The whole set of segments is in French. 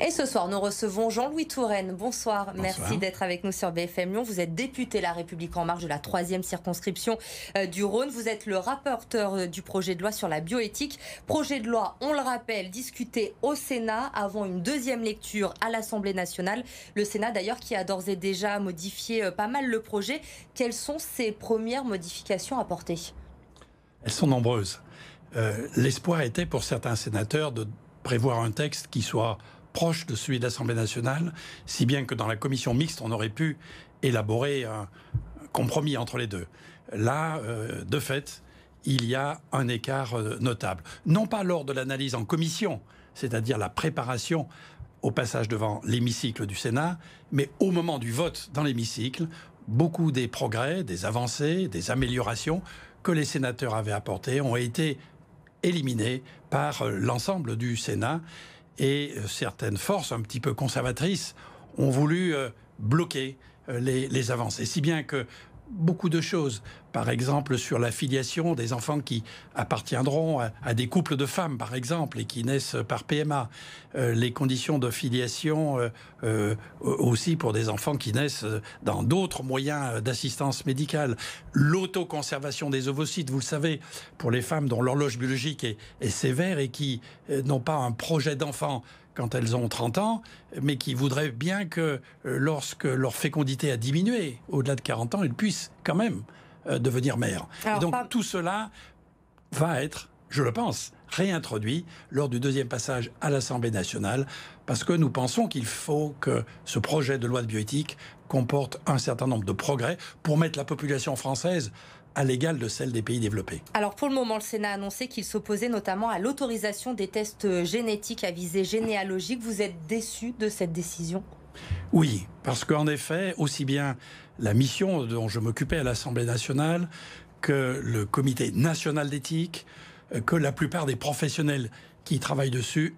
Et ce soir, nous recevons Jean-Louis Touraine. Bonsoir. Bonsoir. Merci d'être avec nous sur BFM Lyon. Vous êtes député La République En Marche de la 3e circonscription du Rhône. Vous êtes le rapporteur du projet de loi sur la bioéthique. Projet de loi, on le rappelle, discuté au Sénat avant une deuxième lecture à l'Assemblée nationale. Le Sénat d'ailleurs qui a d'ores et déjà modifié pas mal le projet. Quelles sont ces premières modifications apportées ? Elles sont nombreuses. L'espoir était pour certains sénateurs de prévoir un texte qui soit proche de celui de l'Assemblée nationale, si bien que dans la commission mixte, on aurait pu élaborer un compromis entre les deux. Là, de fait, il y a un écart notable. Non pas lors de l'analyse en commission, c'est-à-dire la préparation au passage devant l'hémicycle du Sénat, mais au moment du vote dans l'hémicycle, beaucoup des progrès, des avancées, des améliorations que les sénateurs avaient apportés ont été éliminés par l'ensemble du Sénat. Et certaines forces un petit peu conservatrices ont voulu bloquer les avancées. Si bien que beaucoup de choses, par exemple sur la filiation des enfants qui appartiendront à des couples de femmes, par exemple, et qui naissent par PMA, les conditions de filiation aussi pour des enfants qui naissent dans d'autres moyens d'assistance médicale, l'autoconservation des ovocytes, vous le savez, pour les femmes dont l'horloge biologique est sévère et qui n'ont pas un projet d'enfant quand elles ont 30 ans, mais qui voudraient bien que lorsque leur fécondité a diminué au-delà de 40 ans, elles puissent quand même devenir mères. Et donc tout cela va être, je le pense, réintroduit lors du deuxième passage à l'Assemblée nationale, parce que nous pensons qu'il faut que ce projet de loi de bioéthique comporte un certain nombre de progrès pour mettre la population française à l'égal de celle des pays développés. Alors pour le moment, le Sénat a annoncé qu'il s'opposait notamment à l'autorisation des tests génétiques à visée généalogique. Vous êtes déçu de cette décision ? Oui, parce qu'en effet, aussi bien la mission dont je m'occupais à l'Assemblée nationale que le Comité national d'éthique, que la plupart des professionnels qui travaillent dessus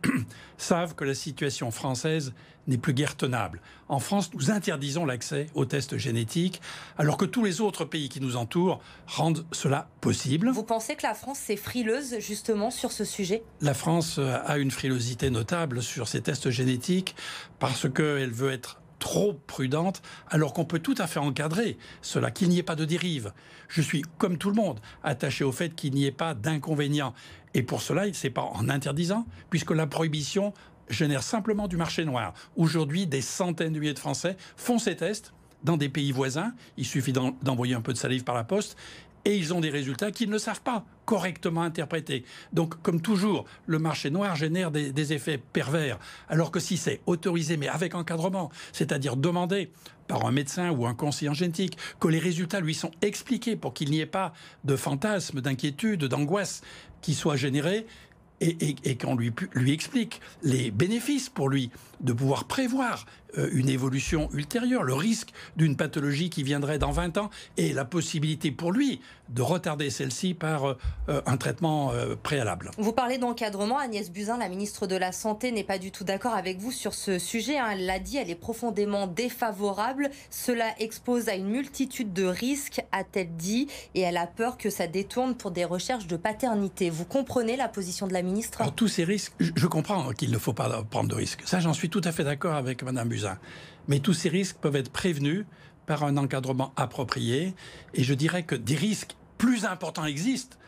savent que la situation française n'est plus guère tenable. En France, nous interdisons l'accès aux tests génétiques, alors que tous les autres pays qui nous entourent rendent cela possible. Vous pensez que la France est frileuse justement sur ce sujet ? La France a une frilosité notable sur ces tests génétiques parce qu'elle veut être trop prudente, alors qu'on peut tout à fait encadrer cela, qu'il n'y ait pas de dérive. Je suis, comme tout le monde, attaché au fait qu'il n'y ait pas d'inconvénients. Et pour cela, c'est pas en interdisant, puisque la prohibition génère simplement du marché noir. Aujourd'hui, des centaines de milliers de Français font ces tests dans des pays voisins. Il suffit d'envoyer un peu de salive par la poste. Et ils ont des résultats qu'ils ne savent pas correctement interpréter. Donc, comme toujours, le marché noir génère des effets pervers. Alors que si c'est autorisé, mais avec encadrement, c'est-à-dire demandé par un médecin ou un conseiller en génétique, que les résultats lui sont expliqués pour qu'il n'y ait pas de fantasmes, d'inquiétudes, d'angoisse qui soient générés, et qu'on lui explique les bénéfices pour lui de pouvoir prévoir une évolution ultérieure, le risque d'une pathologie qui viendrait dans 20 ans et la possibilité pour lui de retarder celle-ci par un traitement préalable. Vous parlez d'encadrement. Agnès Buzyn, la ministre de la Santé, n'est pas du tout d'accord avec vous sur ce sujet. Elle l'a dit, elle est profondément défavorable. Cela expose à une multitude de risques, a-t-elle dit, et elle a peur que ça détourne pour des recherches de paternité. Vous comprenez la position de la ministre ? Alors, tous ces risques, je comprends qu'il ne faut pas prendre de risques. Ça, j'en suis tout à fait d'accord avec Mme Buzyn. Mais tous ces risques peuvent être prévenus par un encadrement approprié. Et je dirais que des risques plus importants existent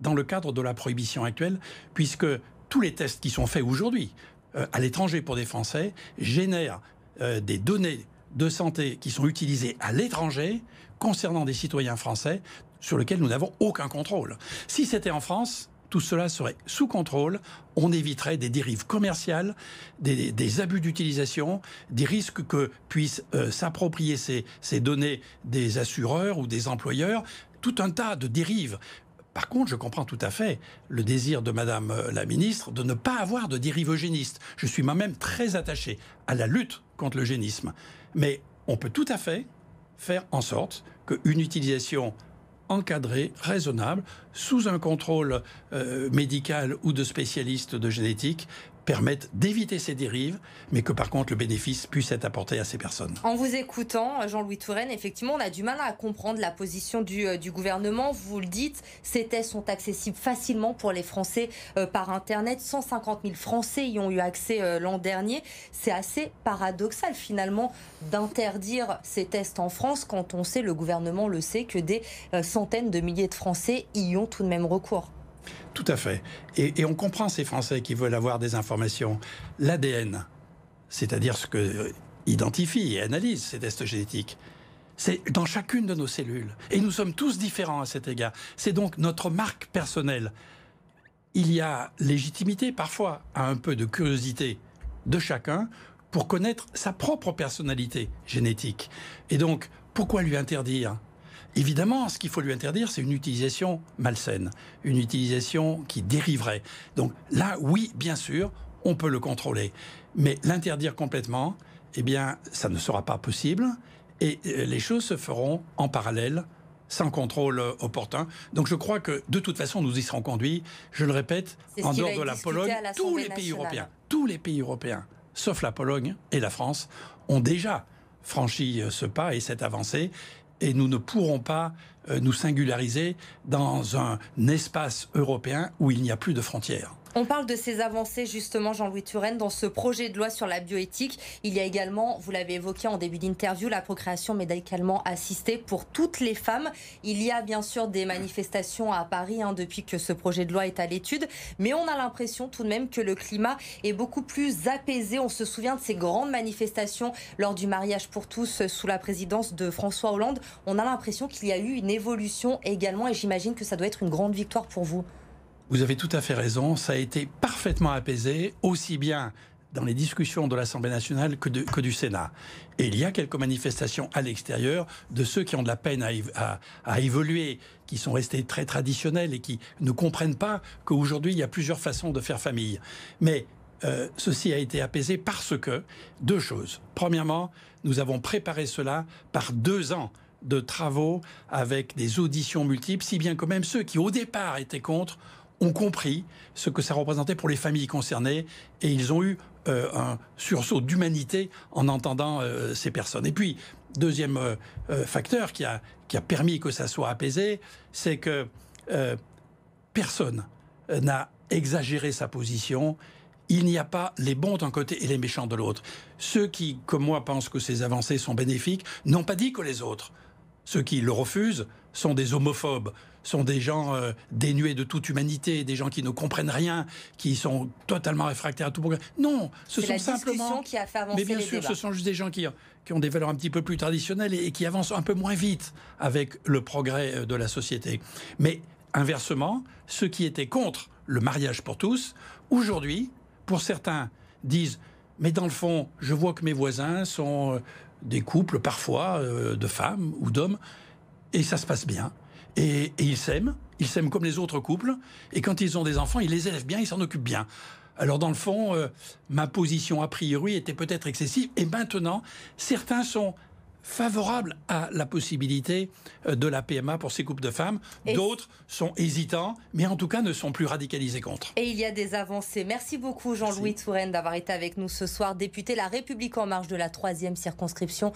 dans le cadre de la prohibition actuelle, puisque tous les tests qui sont faits aujourd'hui à l'étranger pour des Français génèrent des données de santé qui sont utilisées à l'étranger concernant des citoyens français sur lesquels nous n'avons aucun contrôle. Si c'était en France, tout cela serait sous contrôle, on éviterait des dérives commerciales, des abus d'utilisation, des risques que puissent s'approprier ces données des assureurs ou des employeurs, tout un tas de dérives. Par contre, je comprends tout à fait le désir de Madame la ministre de ne pas avoir de dérive eugéniste. Je suis moi-même très attaché à la lutte contre l'eugénisme. Mais on peut tout à fait faire en sorte qu'une utilisation encadré, raisonnable, sous un contrôle médical ou de spécialistes de génétique, permettent d'éviter ces dérives, mais que par contre le bénéfice puisse être apporté à ces personnes. En vous écoutant, Jean-Louis Touraine, effectivement, on a du mal à comprendre la position du gouvernement. Vous le dites, ces tests sont accessibles facilement pour les Français par Internet. 150 000 Français y ont eu accès l'an dernier. C'est assez paradoxal finalement d'interdire ces tests en France quand on sait, le gouvernement le sait, que des centaines de milliers de Français y ont tout de même recours. Tout à fait. Et on comprend ces Français qui veulent avoir des informations. L'ADN, c'est-à-dire ce que identifie et analyse ces tests génétiques, c'est dans chacune de nos cellules. Et nous sommes tous différents à cet égard. C'est donc notre marque personnelle. Il y a légitimité parfois à un peu de curiosité de chacun pour connaître sa propre personnalité génétique. Et donc, pourquoi lui interdire ? Évidemment, ce qu'il faut lui interdire, c'est une utilisation malsaine, une utilisation qui dériverait. Donc là, oui, bien sûr, on peut le contrôler. Mais l'interdire complètement, eh bien, ça ne sera pas possible. Et les choses se feront en parallèle, sans contrôle opportun. Donc je crois que, de toute façon, nous y serons conduits. Je le répète, en dehors de la Pologne, tous les pays européens, sauf la Pologne et la France, ont déjà franchi ce pas et cette avancée. Et nous ne pourrons pas nous singulariser dans un espace européen où il n'y a plus de frontières. On parle de ces avancées justement, Jean-Louis Touraine, dans ce projet de loi sur la bioéthique. Il y a également, vous l'avez évoqué en début d'interview, la procréation médicalement assistée pour toutes les femmes. Il y a bien sûr des manifestations à Paris depuis que ce projet de loi est à l'étude, mais on a l'impression tout de même que le climat est beaucoup plus apaisé. On se souvient de ces grandes manifestations lors du mariage pour tous sous la présidence de François Hollande. On a l'impression qu'il y a eu une évolution également et j'imagine que ça doit être une grande victoire pour vous. Vous avez tout à fait raison, ça a été parfaitement apaisé, aussi bien dans les discussions de l'Assemblée nationale que du Sénat. Et il y a quelques manifestations à l'extérieur de ceux qui ont de la peine à évoluer, qui sont restés très traditionnels et qui ne comprennent pas qu'aujourd'hui, il y a plusieurs façons de faire famille. Mais ceci a été apaisé parce que, deux choses. Premièrement, nous avons préparé cela par 2 ans de travaux avec des auditions multiples, si bien que même ceux qui, au départ, étaient contre, ont compris ce que ça représentait pour les familles concernées et ils ont eu un sursaut d'humanité en entendant ces personnes. Et puis, deuxième facteur qui a permis que ça soit apaisé, c'est que personne n'a exagéré sa position. Il n'y a pas les bons d'un côté et les méchants de l'autre. Ceux qui, comme moi, pensent que ces avancées sont bénéfiques n'ont pas dit que les autres. Ceux qui le refusent sont des homophobes, sont des gens dénués de toute humanité, des gens qui ne comprennent rien, qui sont totalement réfractaires à tout progrès. Non, ce sont simplement... qui a fait avancer mais bien sûr, ce sont juste des gens qui ont des valeurs un petit peu plus traditionnelles et qui avancent un peu moins vite avec le progrès de la société. Mais inversement, ceux qui étaient contre le mariage pour tous, aujourd'hui, pour certains, disent « mais dans le fond, je vois que mes voisins sont... des couples parfois de femmes ou d'hommes, et ça se passe bien. Et ils s'aiment comme les autres couples, et quand ils ont des enfants, ils les élèvent bien, ils s'en occupent bien. Alors dans le fond, ma position a priori était peut-être excessive, et maintenant, certains sont favorables à la possibilité de la PMA pour ces couples de femmes. D'autres sont hésitants, mais en tout cas ne sont plus radicalisés contre. Et il y a des avancées. Merci beaucoup Jean-Louis Touraine d'avoir été avec nous ce soir, député La République En Marche de la 3e circonscription.